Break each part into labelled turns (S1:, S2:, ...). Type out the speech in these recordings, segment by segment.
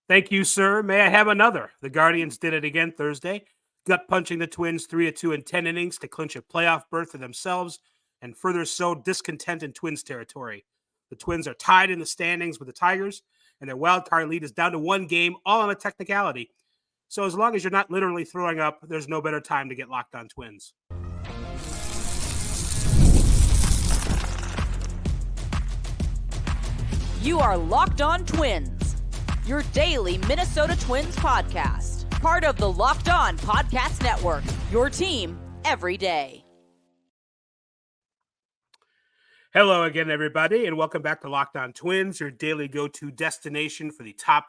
S1: Thank you, sir. May I have another? The Guardians did it again Thursday, gut-punching the Twins 3-2 in 10 innings to clinch a playoff berth for themselves and further sow discontent in Twins territory. The Twins are tied in the standings with the Tigers, and their wild card lead is down to one game, all on a technicality. So as long as you're not literally throwing up, there's no better time to get Locked On Twins.
S2: You are Locked On Twins, your daily Minnesota Twins podcast. Part of the Locked On Podcast Network, your team every day.
S1: Hello again, everybody, and welcome back to Locked On Twins, your daily go-to destination for the top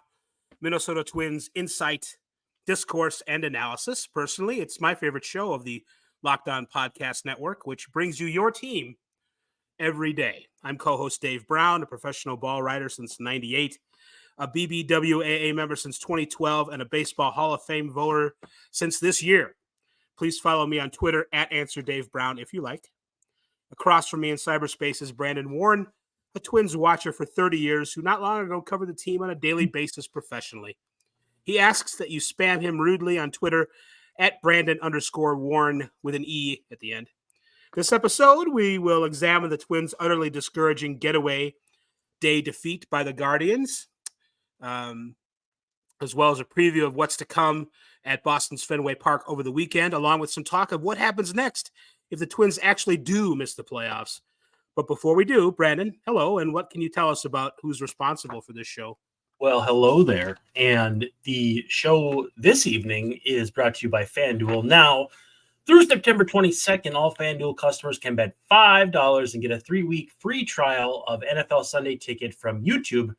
S1: Minnesota Twins insight, discourse, and analysis. Personally, it's my favorite show of the Locked On Podcast Network, which brings you your team every day. I'm co-host Dave Brown, a professional ball writer since '98, a BBWAA member since 2012, and a Baseball Hall of Fame voter since this year. Please follow me on Twitter at @AnswerDaveBrown if you like. Across from me in cyberspace is Brandon Warren, a Twins watcher for 30 years who not long ago covered the team on a daily basis professionally. He asks that you spam him rudely on Twitter at Brandon_Warren with an E at the end. This episode, we will examine the Twins' utterly discouraging getaway day defeat by the Guardians, as well as a preview of what's to come at Boston's Fenway Park over the weekend, along with some talk of what happens next if the Twins actually do miss the playoffs. But before we do, Brandon, hello, and what can you tell us about who's responsible for this show?
S3: Well, hello there. And the show this evening is brought to you by FanDuel. Now, through September 22nd, all FanDuel customers can bet $5 and get a 3-week free trial of NFL Sunday Ticket from YouTube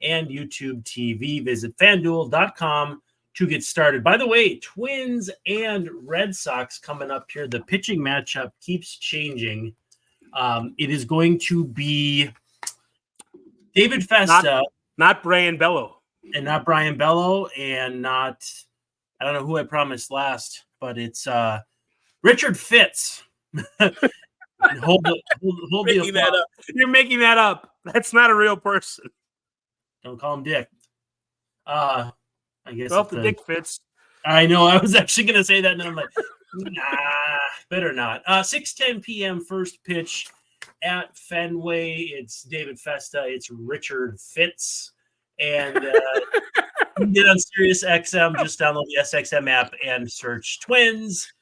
S3: and YouTube TV. Visit FanDuel.com to get started. By the way, Twins and Red Sox coming up here. The pitching matchup keeps changing. It is going to be David Festa.
S1: Not Brian Bello.
S3: And not Brian Bello. And not, I don't know who I promised last, but it's Richard Fitz. hold
S1: making that up. You're making that up. That's not a real person.
S3: Don't call him Dick. I guess.
S1: Well, the Dick Fitz.
S3: I know. I was actually going to say that, and then I'm like, nah, better not. 6:10 p.m. first pitch at Fenway. It's David Festa. It's Richard Fitz. And you can get on Sirius XM. Just download the SXM app and search Twins.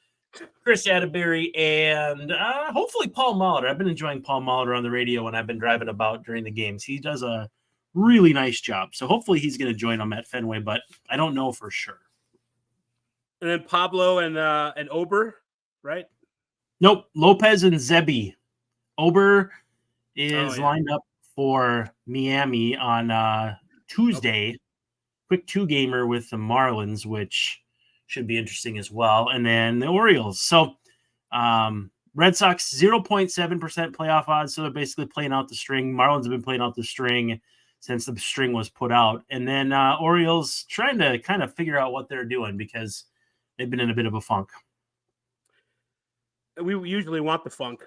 S3: Chris Atterbury, and hopefully Paul Molitor. I've been enjoying Paul Molitor on the radio when I've been driving about during the games. He does a really nice job. So hopefully he's going to join them at Fenway, but I don't know for sure.
S1: And then Pablo and Ober, right?
S3: Nope. Lopez and Zebi. Ober is lined up for Miami on Tuesday. Okay. Quick 2-gamer with the Marlins, which should be interesting as well. And then the Orioles. So Red Sox, 0.7% playoff odds. So they're basically playing out the string. Marlins have been playing out the string since the string was put out. And then Orioles trying to kind of figure out what they're doing because they've been in a bit of a funk.
S1: We usually want the funk.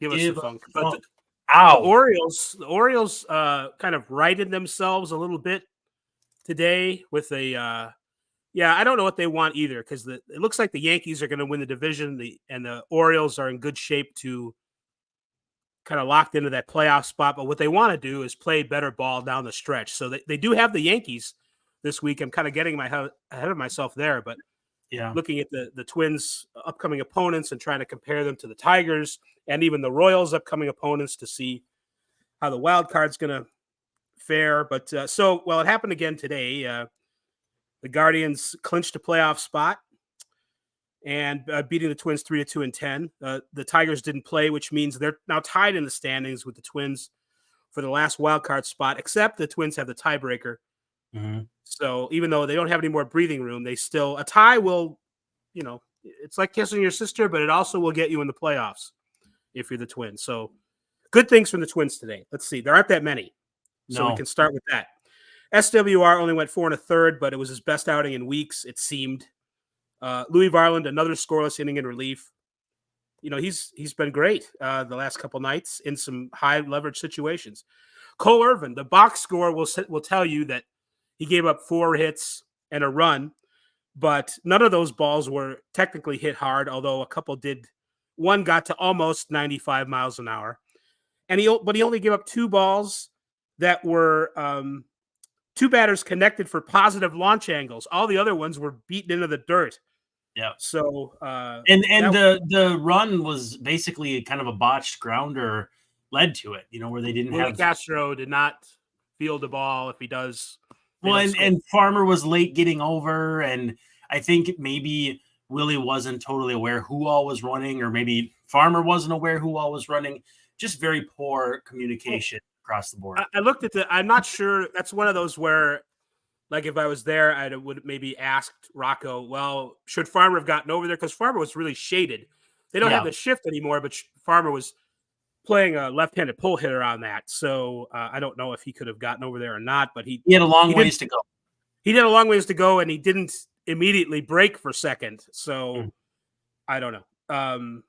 S1: Give us the funk. But the Orioles kind of righted themselves a little bit today with a I don't know what they want either because it looks like the Yankees are going to win the division, and the Orioles are in good shape to kind of locked into that playoff spot. But what they want to do is play better ball down the stretch. So they do have the Yankees this week. I'm kind of getting ahead of myself there, but looking at the Twins' upcoming opponents and trying to compare them to the Tigers and even the Royals' upcoming opponents to see how the wild card's going to fare. But it happened again today. The Guardians clinched a playoff spot and beating the Twins 3-2 in 10. The Tigers didn't play, which means they're now tied in the standings with the Twins for the last wild card spot, except the Twins have the tiebreaker. Mm-hmm. So even though they don't have any more breathing room, a tie will, it's like kissing your sister, but it also will get you in the playoffs if you're the Twins. So good things from the Twins today. Let's see. There aren't that many. So we can start with that. SWR only went 4 1/3, but it was his best outing in weeks, it seemed. Louis Varland, another scoreless inning in relief. He's been great the last couple nights in some high leverage situations. Cole Irvin, the box score will tell you that He gave up 4 hits and a run, but none of those balls were technically hit hard, although a couple did. One got to almost 95 miles an hour. But he only gave up 2 balls that were 2 batters connected for positive launch angles. All the other ones were beaten into the dirt.
S3: Yeah.
S1: So
S3: the run was basically kind of a botched grounder led to it, where they didn't have
S1: Castro did not field the ball. If he does,
S3: well, and Farmer was late getting over, and I think maybe Willie wasn't totally aware who all was running, or maybe Farmer wasn't aware who all was running. Just very poor communication across the board.
S1: I looked at I'm not sure. That's one of those where, like, if I was there, I would maybe asked Rocco, well, should Farmer have gotten over there? Because Farmer was really shaded. They don't have the shift anymore, but Farmer was playing a left-handed pull hitter on that. So I don't know if he could have gotten over there or not, but he
S3: had a long ways to go.
S1: He did a long ways to go, and he didn't immediately break for second. So I don't know.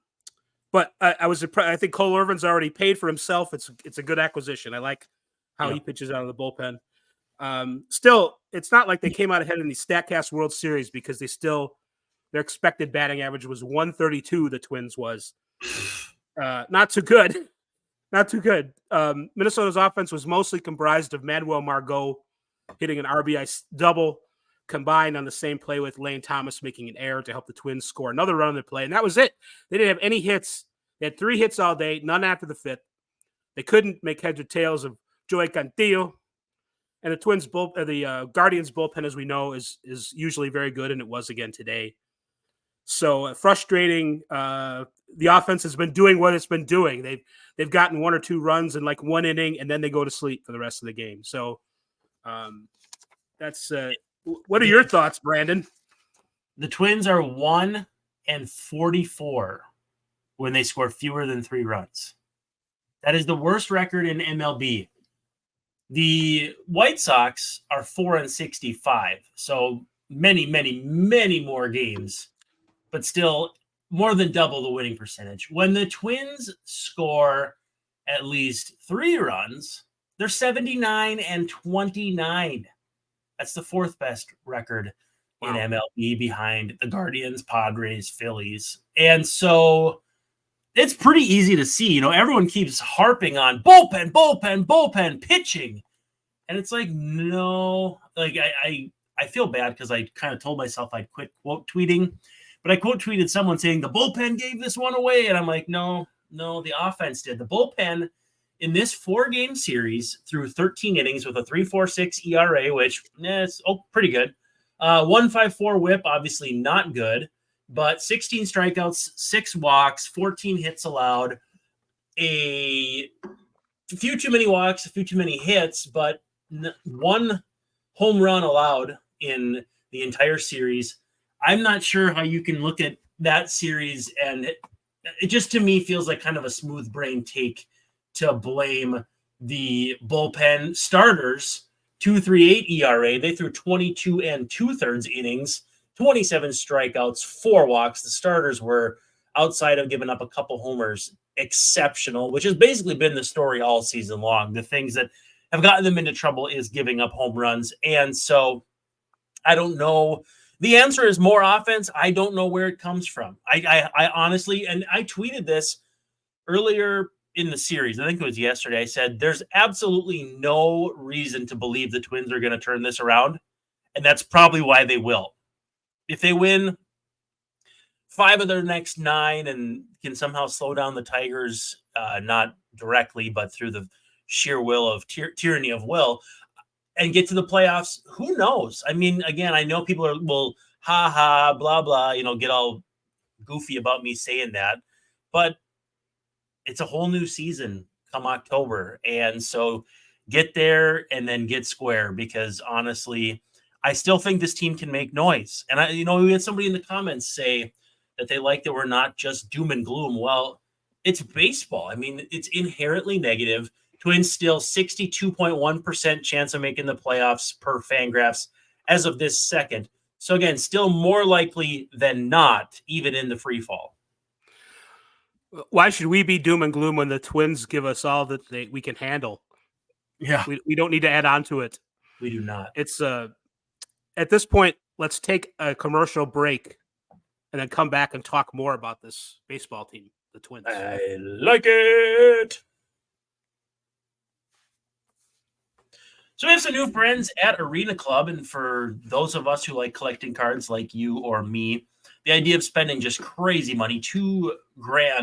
S1: But I was impressed. I think Cole Irvin's already paid for himself. It's a good acquisition. I like how he pitches out of the bullpen. Still, it's not like they came out ahead in the StatCast World Series because their expected batting average was 132. The Twins was not too good. Not too good. Minnesota's offense was mostly comprised of Manuel Margot hitting an RBI double, combined on the same play with Lane Thomas making an error to help the Twins score another run on the play. And that was it. They didn't have any hits. They had 3 hits all day, none after the 5th. They couldn't make heads or tails of Joey Cantillo. And the Guardians bullpen, as we know, is usually very good, and it was again today. So frustrating. The offense has been doing what it's been doing. They've gotten 1 or 2 runs in like 1 inning, and then they go to sleep for the rest of the game. So that's what are your thoughts, Brandon?
S3: The Twins are 1-44 when they score fewer than 3 runs. That is the worst record in MLB. The White Sox are 4-65, so many, many, many more games, but still more than double the winning percentage. When the Twins score at least 3 runs, they're 79-29. That's the 4th best record in MLB behind the Guardians, Padres, Phillies. And so it's pretty easy to see. Everyone keeps harping on bullpen, pitching. And it's like, no. Like, I feel bad because I kind of told myself I'd quit quote tweeting. But I quote tweeted someone saying the bullpen gave this one away. And I'm like, no, the offense did. The bullpen in this 4-game series through 13 innings with a 3.46 ERA, which is pretty good. 1.54 whip, obviously not good, but 16 strikeouts, 6 walks, 14 hits allowed, a few too many walks, a few too many hits, but 1 home run allowed in the entire series. I'm not sure how you can look at that series, and it just to me feels like kind of a smooth brain take to blame the bullpen starters. 2.38 ERA. They threw 22 2/3 innings, 27 strikeouts, 4 walks. The starters were, outside of giving up a couple homers, exceptional, which has basically been the story all season long. The things that have gotten them into trouble is giving up home runs. And so I don't know. The answer is more offense. I don't know where it comes from. I honestly, and I tweeted this earlier in the series, I think it was yesterday, I said, there's absolutely no reason to believe the Twins are going to turn this around. And that's probably why they will. If they win 5 of their next 9 and can somehow slow down the Tigers, not directly, but through the sheer will of tyranny of will, and get to the playoffs, who knows? I mean, again, I know people will blah, blah, get all goofy about me saying that, but it's a whole new season come October. And so get there and then get square, because honestly, I still think this team can make noise. And we had somebody in the comments say that they like that we're not just doom and gloom. Well, it's baseball. I mean, it's inherently negative. Twins still 62.1% chance of making the playoffs per Fangraphs as of this second. So again, still more likely than not, even in the free fall.
S1: Why should we be doom and gloom when the Twins give us all that we can handle?
S3: Yeah.
S1: We don't need to add on to it.
S3: We do not.
S1: It's at this point, let's take a commercial break and then come back and talk more about this baseball team, the Twins.
S3: I like it. So we have some new friends at Arena Club, and for those of us who like collecting cards like you or me, the idea of spending just crazy money, $2,000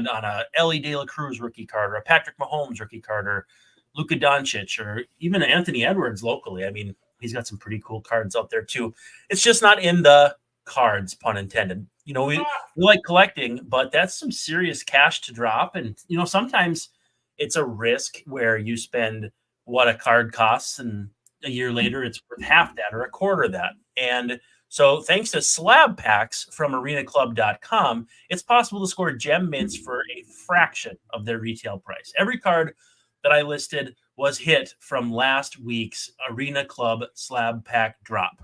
S3: on a Ellie De La Cruz rookie card, or a Patrick Mahomes rookie card, or Luka Doncic, or even Anthony Edwards locally. I mean, he's got some pretty cool cards out there too. It's just not in the cards, pun intended. You know, we like collecting, but that's some serious cash to drop. And, you know, sometimes it's a risk where you spend what a card costs, and a year later it's worth half that or a quarter of that. And so thanks to slab packs from arenaclub.com, it's possible to score gem mints for a fraction of their retail price. Every card that I listed was hit from last week's Arena Club slab pack drop.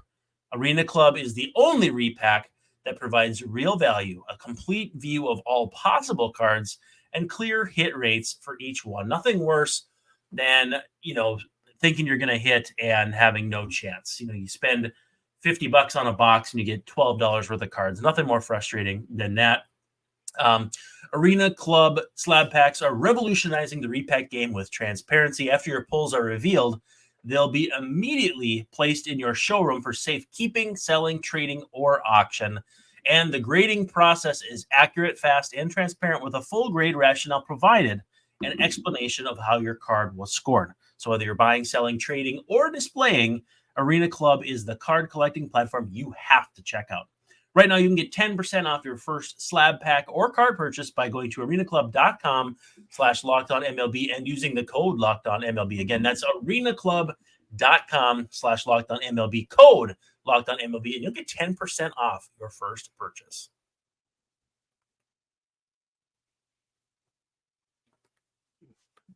S3: Arena Club is the only repack that provides real value, a complete view of all possible cards, and clear hit rates for each one. Nothing worse than, you know, thinking you're going to hit and having no chance. You know, you spend $50 on a box and you get $12 worth of cards. Nothing more frustrating than that. Arena Club slab packs are revolutionizing the repack game with transparency. After your pulls are revealed, they'll be immediately placed in your showroom for safekeeping, selling, trading, or auction. And the grading process is accurate, fast, and transparent with a full grade rationale provided, an explanation of how your card was scored. So whether you're buying, selling, trading, or displaying, Arena Club is the card collecting platform you have to check out. Right now, you can get 10% off your first slab pack or card purchase by going to arenaclub.com/lockedonmlb and using the code lockedonmlb. Again, that's arenaclub.com/lockedonmlb, code lockedonmlb, and you'll get 10% off your first purchase.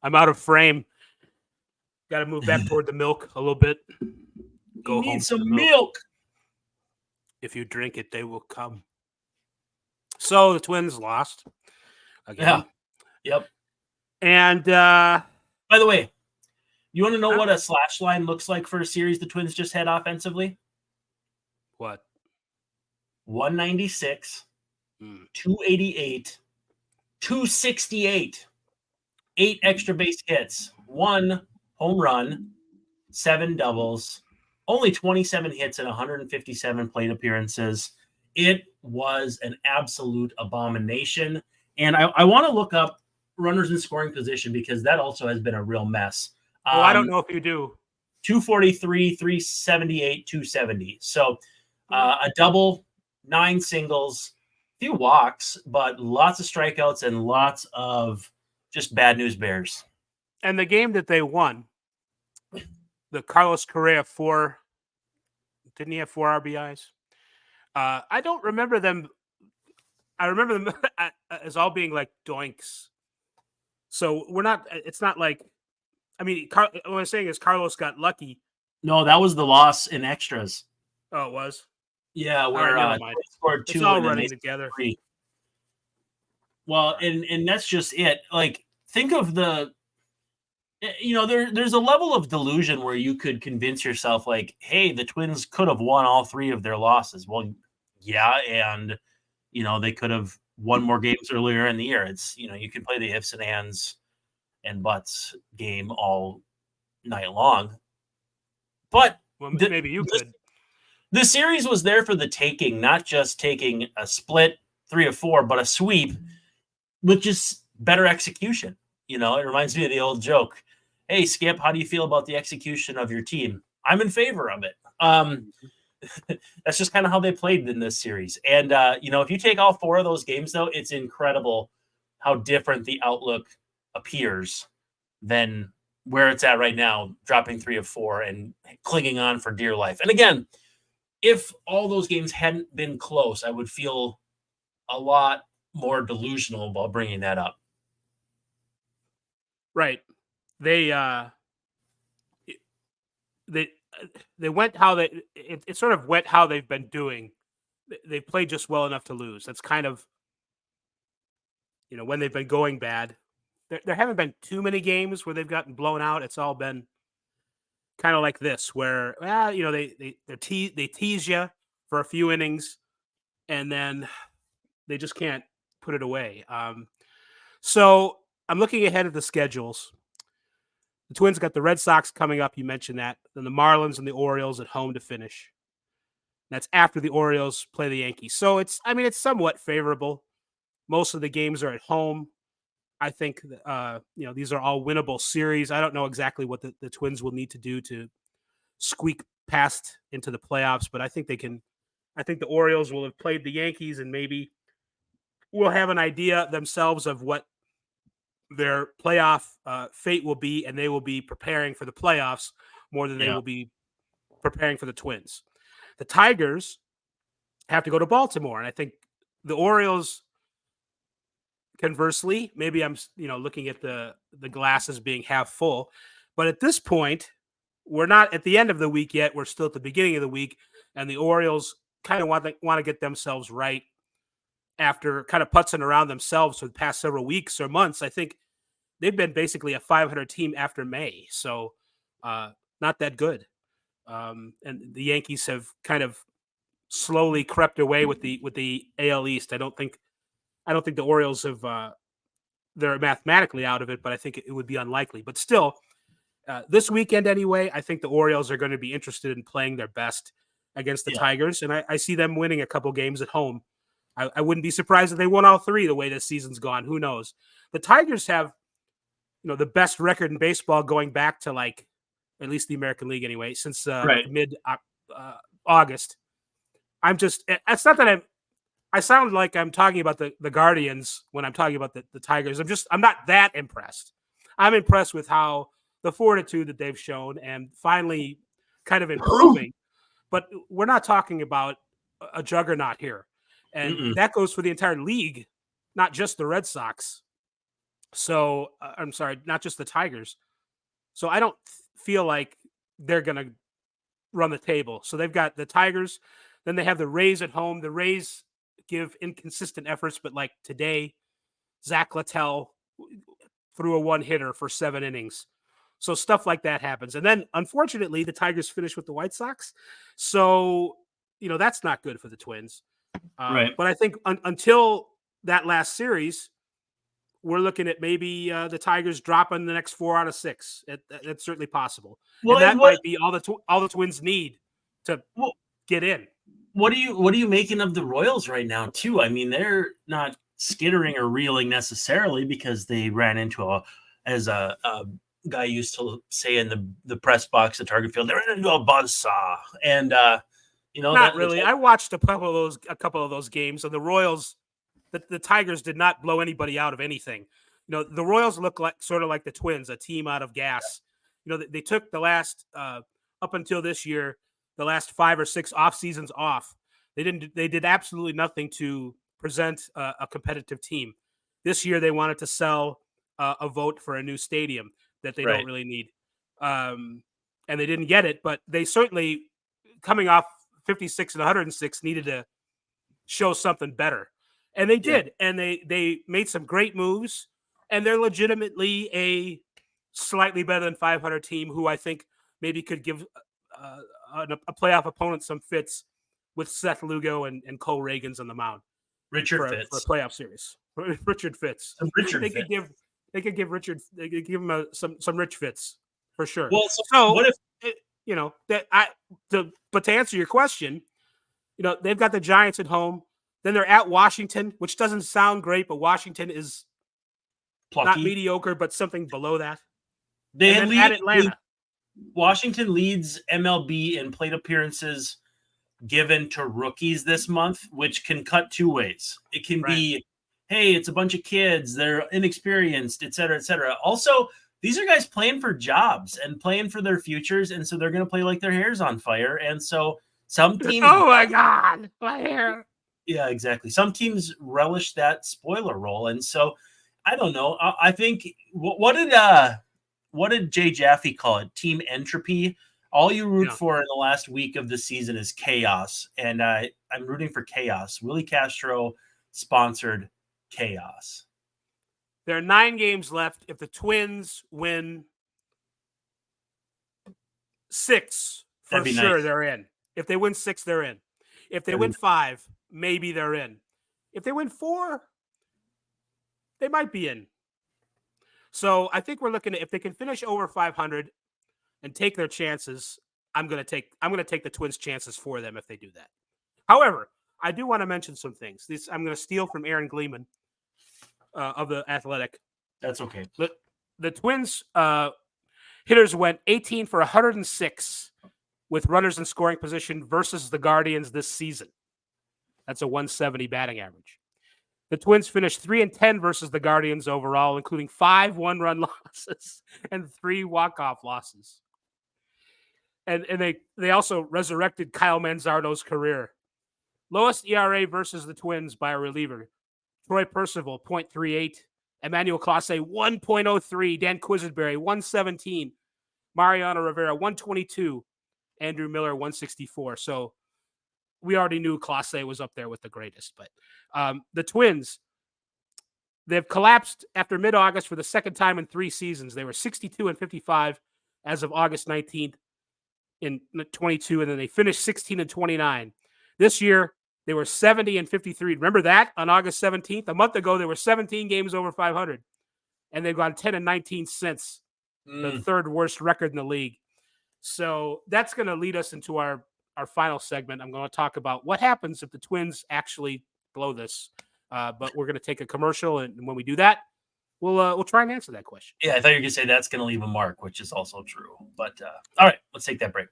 S1: I'm out of frame. Got to move back toward the milk a little bit.
S3: Go home. Need some milk.
S1: If you drink it, they will come. So the Twins lost again.
S3: Yeah. Yep.
S1: And
S3: by the way, you want to know what a slash line looks like for a series the Twins just had offensively?
S1: What?
S3: 196, 288, 268, 8 extra base hits, 1 home run, 7 doubles, only 27 hits and 157 plate appearances. It was an absolute abomination. And I want to look up runners in scoring position because that also has been a real mess.
S1: I don't know if you do.
S3: 243, 378, 270. So a double, 9 singles, few walks, but lots of strikeouts and lots of just bad news bears.
S1: And the game that they won, the Carlos Correa didn't he have 4 RBIs? I don't remember them. I remember them as all being like doinks. So it's not like, I mean, what I'm saying is Carlos got lucky.
S3: No, that was the loss in extras.
S1: Oh, it was?
S3: Yeah, where
S1: they
S3: scored 2
S1: it's all
S3: and
S1: running together.
S3: 3. Well, and that's just it. Like, think of there's a level of delusion where you could convince yourself, like, hey, the Twins could have won all 3 of their losses. Well, yeah, and, they could have won more games earlier in the year. It's, you can play the ifs and ands and buts game all night long. But
S1: maybe you could.
S3: The series was there for the taking, not just taking a split 3 of 4, but a sweep with just better execution. It reminds me of the old joke. Hey, Skip, how do you feel about the execution of your team? I'm in favor of it. That's just kind of how they played in this series. And, if you take all 4 of those games, though, it's incredible how different the outlook appears than where it's at right now, dropping 3 of 4 and clinging on for dear life. And again, if all those games hadn't been close, I would feel a lot more delusional about bringing that up.
S1: Right. They went how it sort of went how they've been doing. They played just well enough to lose. That's kind of, when they've been going bad. There haven't been too many games where they've gotten blown out. It's all been kind of like this, where they tease you for a few innings, and then they just can't put it away. So I'm looking ahead at the schedules. The Twins got the Red Sox coming up. You mentioned that. Then the Marlins and the Orioles at home to finish. That's after the Orioles play the Yankees. So it's somewhat favorable. Most of the games are at home. I think these are all winnable series. I don't know exactly what the Twins will need to do to squeak past into the playoffs, but I think they can. I think the Orioles will have played the Yankees and maybe will have an idea themselves of what their playoff fate will be, and they will be preparing for the playoffs more than they will be preparing for the Twins. The Tigers have to go to Baltimore, and I think the Orioles, conversely, maybe I'm looking at the glasses being half full, but at this point, we're not at the end of the week yet. We're still at the beginning of the week, and the Orioles kind of want to get themselves right after kind of putzing around themselves for the past several weeks or months. I think they've been basically a 500 team after May, so not that good. And the Yankees have kind of slowly crept away with the AL East. I don't think the Orioles have they're mathematically out of it, but I think it would be unlikely. But still, this weekend anyway, I think the Orioles are going to be interested in playing their best against the Tigers, and I see them winning a couple games at home. I wouldn't be surprised if they won all three the way this season's gone. Who knows? The Tigers have, the best record in baseball going back to at least the American League anyway, since mid August. It's not that I sound like I'm talking about the Guardians when I'm talking about the Tigers. I'm not that impressed. I'm impressed with how the fortitude that they've shown and finally kind of improving, but we're not talking about a juggernaut here. And that goes for the entire league, not just the Red Sox. So I'm sorry, not just the Tigers. So I don't feel like they're going to run the table. So they've got the Tigers, then they have the Rays at home. The Rays give inconsistent efforts, but like today, Zach Littell threw a one-hitter for 7 innings. So stuff like that happens. And then, unfortunately, the Tigers finish with the White Sox. So, that's not good for the Twins.
S3: Right.
S1: But I think until that last series, we're looking at maybe the Tigers dropping the next 4 out of 6. That's certainly possible. Well, and that might be all the Twins need to get in.
S3: What are you making of the Royals right now, too? I mean, they're not skittering or reeling necessarily because they ran into as a guy used to say in the press box at Target Field, they ran into a buzzsaw. And
S1: not really. I watched a couple of those games, and the Royals, the Tigers did not blow anybody out of anything. The Royals look sort of like the Twins, a team out of gas. They took the last up until this year, the last 5 or 6 off seasons off. They did absolutely nothing to present a competitive team. This year, they wanted to sell a vote for a new stadium that they don't really need. And they didn't get it, but they certainly, coming off 56 and 106, needed to show something better. And they did. And they made some great moves, and they're legitimately a slightly better than 500 team who I think maybe could give a playoff opponent some fits with Seth Lugo and Cole Reagans on the mound.
S3: Richard Fitz.
S1: For a playoff series. Richard Fitz. They could give Richard. They could give him some Rich Fitz for sure.
S3: Well, so what if
S1: but to answer your question, they've got the Giants at home. Then they're at Washington, which doesn't sound great, but Washington is plucky. Not mediocre, but something below that.
S3: They lead
S1: at Atlanta.
S3: Washington leads MLB in plate appearances given to rookies this month, which can cut 2 ways. It can be, hey, it's a bunch of kids, they're inexperienced, et cetera, et cetera. Also, these are guys playing for jobs and playing for their futures, and so they're going to play like their hair's on fire. And so some teams...
S1: Oh, my God, my hair.
S3: Yeah, exactly. Some teams relish that spoiler role. And so, I don't know. I think, what did Jay Jaffe call it? Team entropy. All you root for in the last week of the season is chaos. And I'm rooting for chaos. Willie Castro sponsored chaos.
S1: There are 9 games left. If the Twins win 6, for sure,
S3: nice.
S1: they're in. If they win 6, they're in. If they win 5, maybe they're in. If they win 4, they might be in. So I think we're looking at, if they can finish over 500 and take their chances, I'm going to take the Twins' chances for them if they do that. However, I do want to mention some things. I'm going to steal from Aaron Gleeman of The Athletic.
S3: That's okay.
S1: The Twins hitters went 18 for 106 with runners in scoring position versus the Guardians this season. That's a 170 batting average. The Twins finished 3-10 versus the Guardians overall, including 5 one-run losses and 3 walk-off losses. And they also resurrected Kyle Manzardo's career. Lowest ERA versus the Twins by a reliever. Troy Percival, 0.38. Emmanuel Clase, 1.03. Dan Quisenberry, 117. Mariano Rivera, 122. Andrew Miller, 164. So we already knew Clase was up there with the greatest. But the Twins, they've collapsed after mid-August for the second time in 3 seasons. They were 62-55 as of August 19th in 22, and then they finished 16-29. This year, they were 70-53. Remember that on August 17th? A month ago, there were 17 games over 500, and they've gone 10-19 since, the third worst record in the league. So that's going to lead us into our final segment. I'm going to talk about what happens if the Twins actually blow this. But we're going to take a commercial, and when we do that, we'll try and answer that question.
S3: Yeah, I thought you were going to say that's going to leave a mark, which is also true. But all right, let's take that break.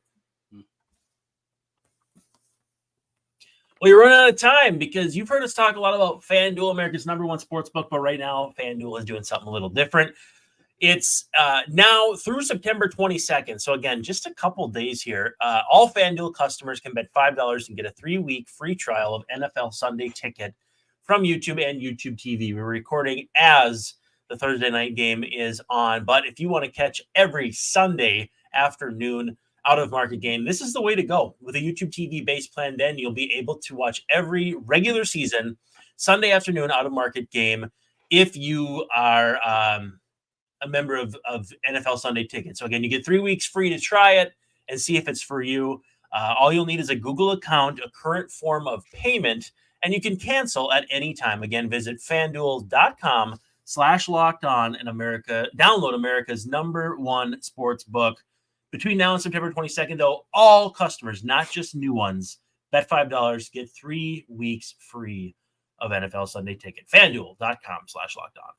S3: Well, you're running out of time because you've heard us talk a lot about FanDuel, America's #1 sportsbook, but right now FanDuel is doing something a little different. It's now through September 22nd. So again, just a couple days here. All FanDuel customers can bet $5 and get a 3-week free trial of NFL Sunday Ticket from YouTube and YouTube TV. We're recording as the Thursday night game is on. But if you want to catch every Sunday afternoon out-of-market game, this is the way to go. With a YouTube TV base plan, then you'll be able to watch every regular season Sunday afternoon out-of-market game if you are a member of NFL Sunday Ticket. So again, you get 3 weeks free to try it and see if it's for you. All you'll need is a Google account, a current form of payment, and you can cancel at any time. Again, visit FanDuel.com/lockedon and download America's #1 sports book. Between now and September 22nd, though, all customers, not just new ones, bet $5, get 3 weeks free of NFL Sunday Ticket. FanDuel.com/lockedon.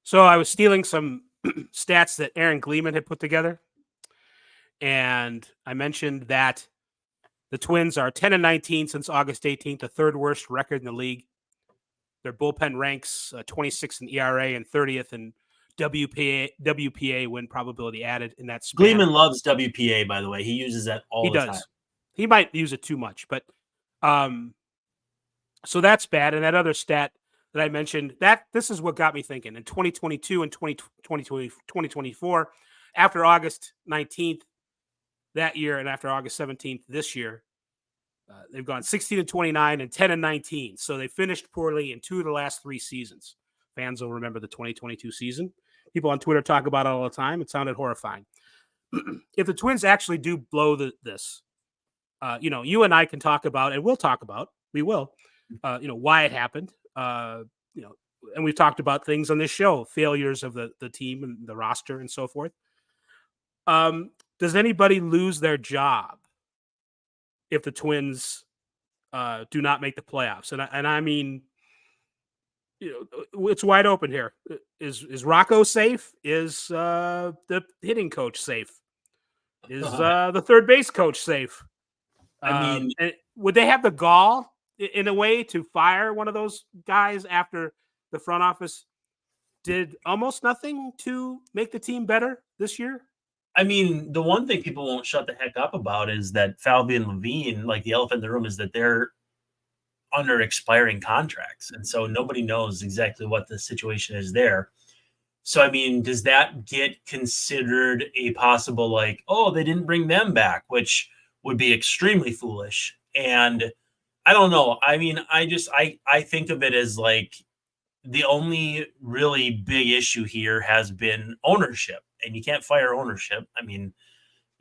S1: So I was stealing some stats that Aaron Gleeman had put together. And I mentioned that the Twins are 10-19 since August 18th, the third worst record in the league. Their bullpen ranks 26th in ERA and 30th in WPA win probability added in that span.
S3: Gleeman loves WPA, by the way. He uses that all the time.
S1: He might use it too much, but so that's bad. And that other stat that I mentioned, this is what got me thinking. In 2022 and 2024, after August 19th that year and after August 17th this year, they've gone 16-29 and 10-19. So they finished poorly in 2 of the last 3 seasons. Fans will remember the 2022 season. People on Twitter talk about it all the time. It sounded horrifying. If the Twins actually do blow this, you and I can talk about, and we will, why it happened. And we've talked about things on this show, failures of the team and the roster and so forth. Does anybody lose their job if the Twins do not make the playoffs? And I mean, it's wide open here. Is Rocco safe? Is the hitting coach safe? Is the third base coach safe?
S3: I mean,
S1: would they have the gall in a way to fire one of those guys after the front office did almost nothing to make the team better this year?
S3: I mean, the one thing people won't shut the heck up about is that Falvey and Levine, like the elephant in the room, is that they're under expiring contracts. And so nobody knows exactly what the situation is there. So, I mean, does that get considered a possible, like, oh, they didn't bring them back, which would be extremely foolish. And I don't know. I mean, I think of it as like, the only really big issue here has been ownership, and you can't fire ownership. I mean,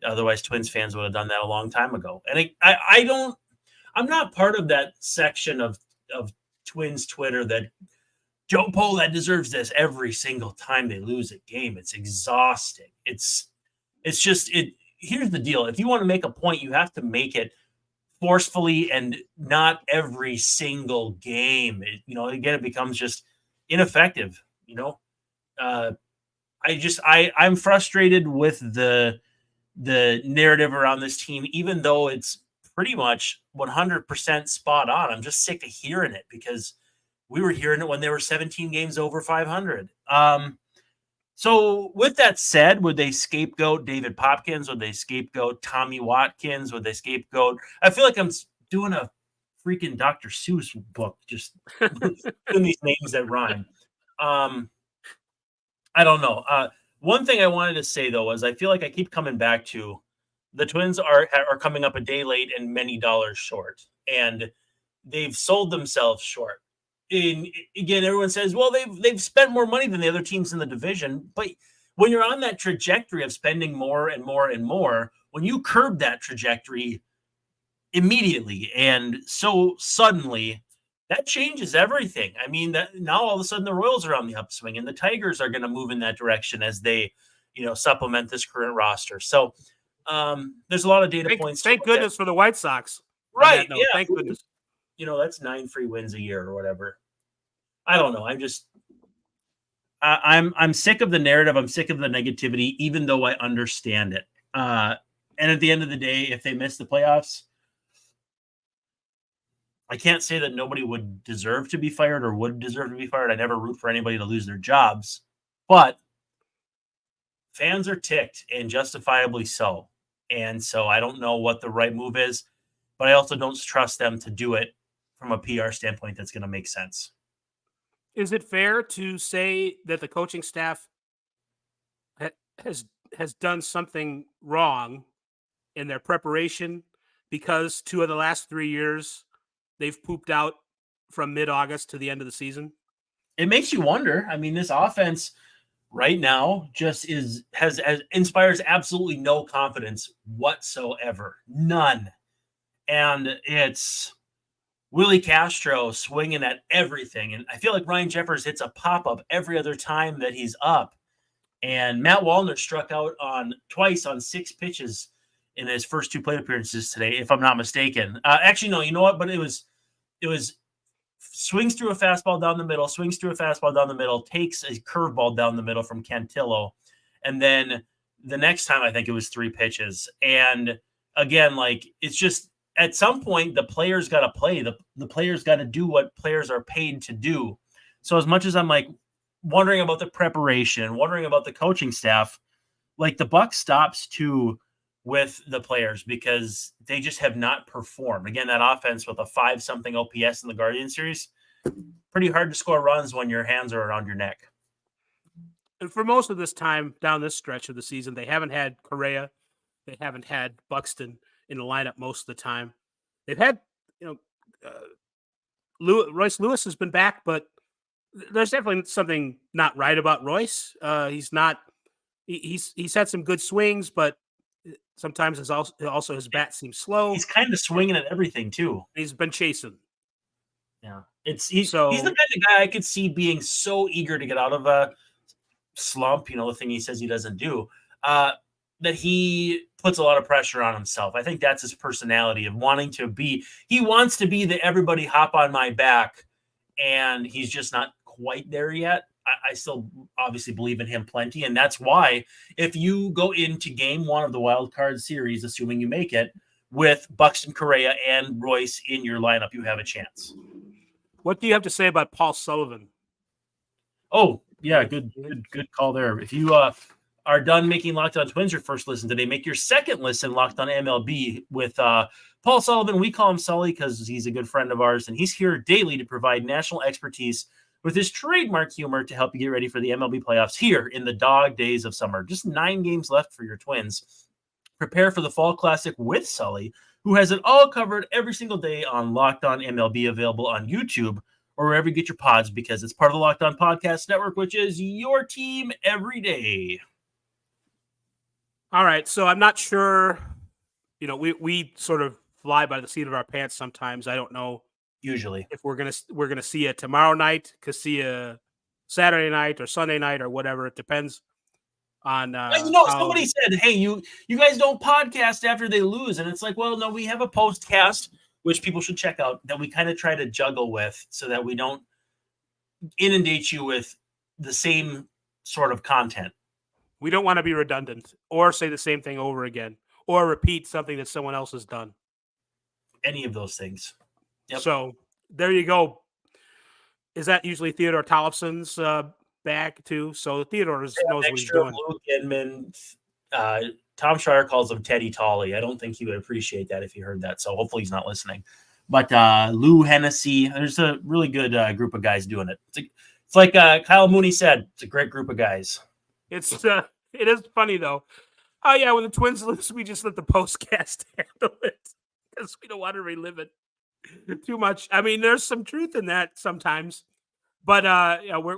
S3: otherwise Twins fans would have done that a long time ago. And I'm not part of that section of Twins Twitter that Joe Polak deserves this every single time they lose a game. It's exhausting. It's just here's the deal. If you want to make a point, you have to make it forcefully and not every single game. Again, it becomes just ineffective. I'm frustrated with the narrative around this team, even though it's pretty much 100% spot on. I'm just sick of hearing it because we were hearing it when they were 17 games over 500. So with that said, would they scapegoat David Popkins? Would they scapegoat Tommy Watkins? Would they scapegoat? I feel like I'm doing a freaking Dr. Seuss book, just doing these names that rhyme. I don't know. One thing I wanted to say, though, is I feel like I keep coming back to the Twins are coming up a day late and many dollars short, and they've sold themselves short. And again, everyone says, well, they've spent more money than the other teams in the division. But when you're on that trajectory of spending more and more and more, when you curb that trajectory immediately and so suddenly, that changes everything. I mean, that now all of a sudden the Royals are on the upswing and the Tigers are going to move in that direction as they, supplement this current roster. So there's a lot of data points.
S1: Thank goodness for the White Sox.
S3: Right. Yeah.
S1: Thank goodness.
S3: That's 9 free wins a year or whatever. I don't know. I'm sick of the narrative. I'm sick of the negativity, even though I understand it. And at the end of the day, if they miss the playoffs, I can't say that nobody would deserve to be fired or would deserve to be fired. I never root for anybody to lose their jobs, but fans are ticked, and justifiably so. And so I don't know what the right move is, but I also don't trust them to do it from a PR standpoint that's going to make sense.
S1: Is it fair to say that the coaching staff has done something wrong in their preparation because 2 of the last 3 years they've pooped out from mid-August to the end of the season?
S3: It makes you wonder. I mean, this offense right now just inspires absolutely no confidence whatsoever. None. And it's Willie Castro swinging at everything. And I feel like Ryan Jeffers hits a pop-up every other time that he's up. And Matt Wallner struck out twice on 6 pitches in his first 2 plate appearances today, if I'm not mistaken. Actually, no, you know what? But it was swings through a fastball down the middle, takes a curveball down the middle from Cantillo. And then the next time, I think it was 3 pitches. And again, it's just, at some point, the players got to play. The players got to do what players are paid to do. So as much as I'm wondering about the preparation, wondering about the coaching staff, the buck stops too with the players because they just have not performed. Again, that offense with a 5-something OPS in the Guardian series, pretty hard to score runs when your hands are around your neck.
S1: And for most of this time down this stretch of the season, they haven't had Correa. They haven't had Buxton in the lineup most of the time. They've had, Royce Lewis has been back, but there's definitely something not right about Royce. He's had some good swings, but sometimes his bat seems slow.
S3: He's kind of swinging at everything too.
S1: He's been chasing.
S3: Yeah, he's the kind of guy I could see being so eager to get out of a slump. The thing he says he doesn't do. That he puts a lot of pressure on himself. I think that's his personality of wanting to be. He wants to be the everybody hop on my back, and he's just not quite there yet. I still obviously believe in him plenty, and that's why if you go into game 1 of the wild card series, assuming you make it, with Buxton, Correa, and Royce in your lineup, you have a chance.
S1: What do you have to say about Paul Sullivan?
S3: Oh, yeah, good call there. If you are done making Locked On Twins your first listen today, make your second listen Locked On MLB with Paul Sullivan. We call him Sully because he's a good friend of ours, and he's here daily to provide national expertise with his trademark humor to help you get ready for the MLB playoffs here in the dog days of summer. Just 9 games left for your Twins. Prepare for the Fall Classic with Sully, who has it all covered every single day on Locked On MLB, available on YouTube or wherever you get your pods, because it's part of the Locked On Podcast Network, which is your team every day.
S1: All right, so I'm not sure. We sort of fly by the seat of our pants sometimes. I don't know
S3: Usually
S1: if we're gonna see it tomorrow night, see a Saturday night or Sunday night or whatever. It depends on
S3: somebody said, hey, you guys don't podcast after they lose, and it's like, well, no, we have a postcast which people should check out that we kind of try to juggle with so that we don't inundate you with the same sort of content.
S1: We don't want to be redundant or say the same thing over again or repeat something that someone else has done.
S3: Any of those things.
S1: Yep. So there you go. Is that usually Theodore Tollefson's bag too? So Theodore knows what he's doing.
S3: Luke Inman, Tom Schreier calls him Teddy Tolley. I don't think he would appreciate that if he heard that. So hopefully he's not listening. But Lou Hennessy, there's a really good group of guys doing it. It's like Kyle Mooney said, it's a great group of guys.
S1: It is funny though. Oh yeah, when the Twins lose, we just let the postcast handle it because we don't want to relive it too much. I mean, there's some truth in that sometimes, but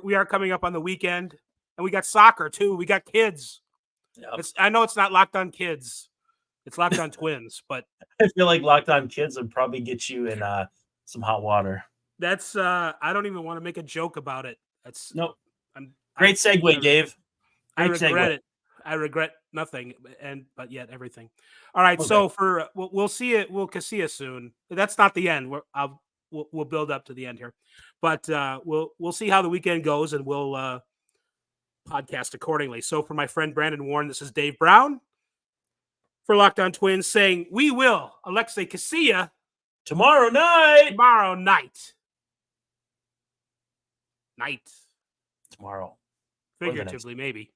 S1: we are coming up on the weekend, and we got soccer too. We got kids. Yep. I know it's not Locked On Kids, it's Locked On Twins, but
S3: I feel like Locked On Kids would probably get you in some hot water.
S1: That's I don't even want to make a joke about it. That's
S3: nope. Great segue, Dave.
S1: I regret it. I regret nothing, but yet everything. All right, okay. So we'll see it. We'll see you soon. That's not the end. We'll build up to the end here, but we'll see how the weekend goes, and we'll podcast accordingly. So for my friend Brandon Warren, this is Dave Brown for Locked On Twins saying we will Alexei Casilla
S3: tomorrow night.
S1: Tomorrow,
S3: figuratively
S1: maybe.